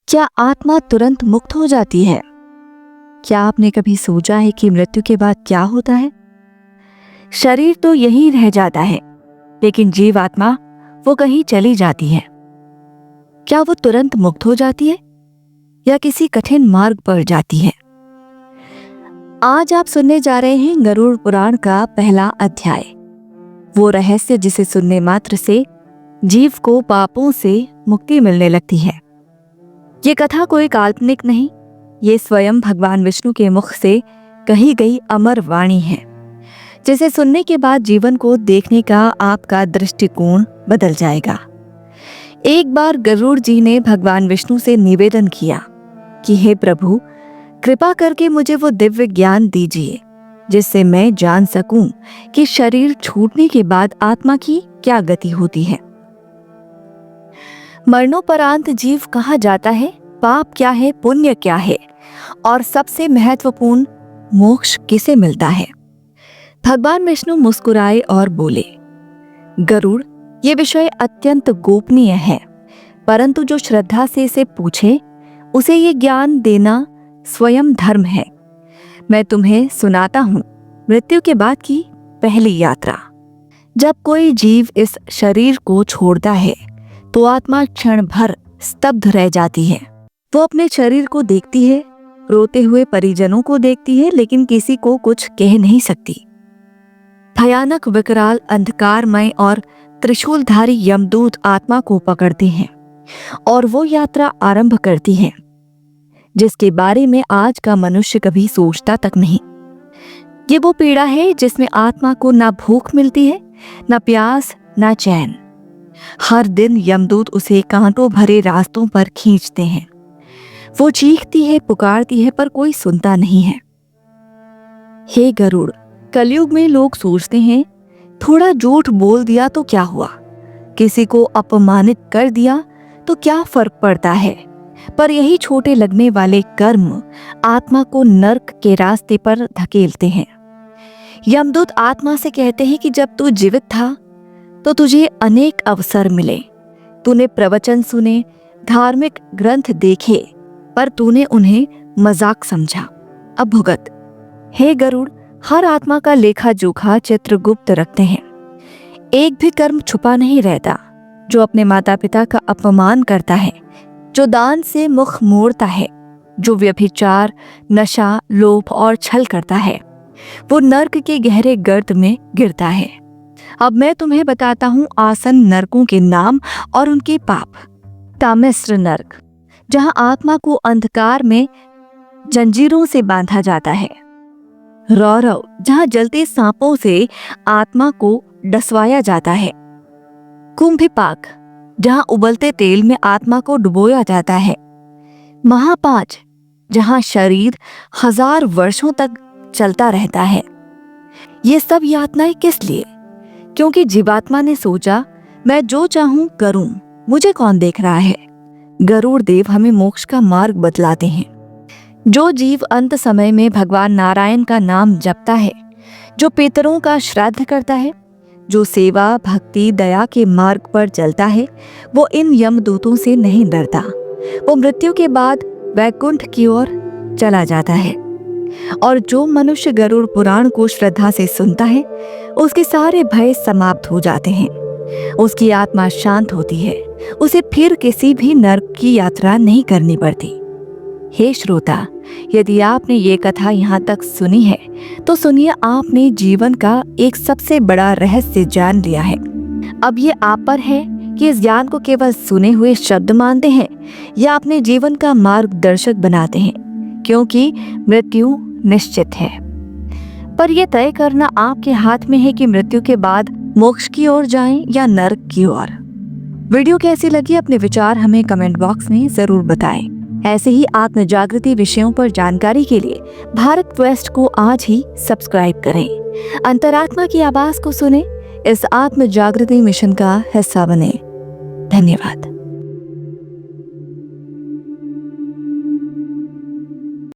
क्या आत्मा तुरंत मुक्त हो जाती है? क्या आपने कभी सोचा है कि मृत्यु के बाद क्या होता है? शरीर तो यहीं रह जाता है, लेकिन जीव आत्मा वो कहीं चली जाती है। क्या वो तुरंत मुक्त हो जाती है या किसी कठिन मार्ग पर जाती है? आज आप सुनने जा रहे हैं गरुड़ पुराण का पहला अध्याय, वो रहस्य जिसे सुनने मात्र से जीव को पापों से मुक्ति मिलने लगती है। ये कथा कोई काल्पनिक नहीं, ये स्वयं भगवान विष्णु के मुख से कही गई अमर वाणी है, जिसे सुनने के बाद जीवन को देखने का आपका दृष्टिकोण बदल जाएगा। एक बार गरुड़ जी ने भगवान विष्णु से निवेदन किया कि हे प्रभु, कृपा करके मुझे वो दिव्य ज्ञान दीजिए जिससे मैं जान सकूं कि शरीर छूटने के बाद आत्मा की क्या गति होती है। मरणोपरांत जीव कहाँ जाता है, पाप क्या है, पुण्य क्या है, और सबसे महत्वपूर्ण मोक्ष किसे मिलता है? भगवान विष्णु मुस्कुराए और बोले, गरुड़, ये विषय अत्यंत गोपनीय है, परंतु जो श्रद्धा से इसे पूछे उसे ये ज्ञान देना स्वयं धर्म है। मैं तुम्हें सुनाता हूँ मृत्यु के बाद की पहली यात्रा। जब कोई जीव इस शरीर को छोड़ता है तो आत्मा क्षण भर स्तब्ध रह जाती है। वो अपने शरीर को देखती है, रोते हुए परिजनों को देखती है, लेकिन किसी को कुछ कह नहीं सकती। भयानक, विकराल, अंधकारमय और त्रिशूलधारी यमदूत आत्मा को पकड़ते हैं और वो यात्रा आरंभ करती है जिसके बारे में आज का मनुष्य कभी सोचता तक नहीं। ये वो पीड़ा है जिसमें आत्मा को ना भूख मिलती है, ना प्यास, ना चैन। हर दिन यमदूत उसे कांटों भरे रास्तों पर खींचते हैं। वो चीखती है, पुकारती है, पर कोई सुनता नहीं है। हे गरुड़, कलयुग में लोग सोचते हैं थोड़ा झूठ बोल दिया तो क्या हुआ, किसी को अपमानित कर दिया तो क्या फर्क पड़ता है। पर यही छोटे लगने वाले कर्म आत्मा को नर्क के रास्ते पर धकेलते हैं। यमदूत आत्मा से कहते हैं कि जब तू जीवित था तो तुझे अनेक अवसर मिले, तूने प्रवचन सुने, धार्मिक ग्रंथ देखे, पर तूने उन्हें मजाक समझा। अब भुगत। हे गरुड़, हर आत्मा का लेखा जोखा चित्रगुप्त रखते हैं। एक भी कर्म छुपा नहीं रहता। जो अपने माता पिता का अपमान करता है, जो दान से मुख मोड़ता है, जो व्यभिचार, नशा, लोभ और छल करता है, वो नर्क के गहरे गर्त में गिरता है। अब मैं तुम्हें बताता हूँ आसन नरकों के नाम और उनके पाप। तामिस्र नर्क, जहाँ आत्मा को अंधकार में जंजीरों से बांधा जाता है। रौरव, जहाँ जलते सांपों से आत्मा को डसवाया जाता है। कुंभिपाक, जहाँ उबलते तेल में आत्मा को डुबोया जाता है। महापाच, जहाँ शरीर 1000 वर्षों तक चलता रहता है। ये सब यातनाएं किस लिए? क्योंकि जीवात्मा ने सोचा, मैं जो चाहूं करूं, मुझे कौन देख रहा है। गरुड़ देव हमें मोक्ष का मार्ग बतलाते हैं। जो जीव अंत समय में भगवान नारायण का नाम जपता है, जो पितरों का श्राद्ध करता है, जो सेवा, भक्ति, दया के मार्ग पर चलता है, वो इन यमदूतों से नहीं डरता। वो मृत्यु के बाद वैकुंठ की ओर चला जाता है। और जो मनुष्य गरुड़ पुराण को श्रद्धा से सुनता है, उसके सारे भय समाप्त हो जाते हैं। उसकी आत्मा शांत होती है। उसे फिर किसी भी नर्क की यात्रा नहीं करनी पड़ती। हे श्रोता, यदि आपने ये कथा यहाँ तक सुनी है तो सुनिए, आपने जीवन का एक सबसे बड़ा रहस्य जान लिया है। अब ये आप पर है कि इस ज्ञान को केवल सुने हुए शब्द मानते हैं या अपने जीवन का मार्गदर्शक बनाते हैं, क्योंकि मृत्यु निश्चित है। पर यह तय करना आपके हाथ में है कि मृत्यु के बाद मोक्ष की ओर जाएं या नरक की ओर। वीडियो कैसी लगी अपने विचार हमें कमेंट बॉक्स में जरूर बताएं। ऐसे ही आत्म जागृति विषयों पर जानकारी के लिए भारत क्वेस्ट को आज ही सब्सक्राइब करें। अंतरात्मा की आवाज को सुने, इस आत्म जागृति मिशन का हिस्सा बने। धन्यवाद।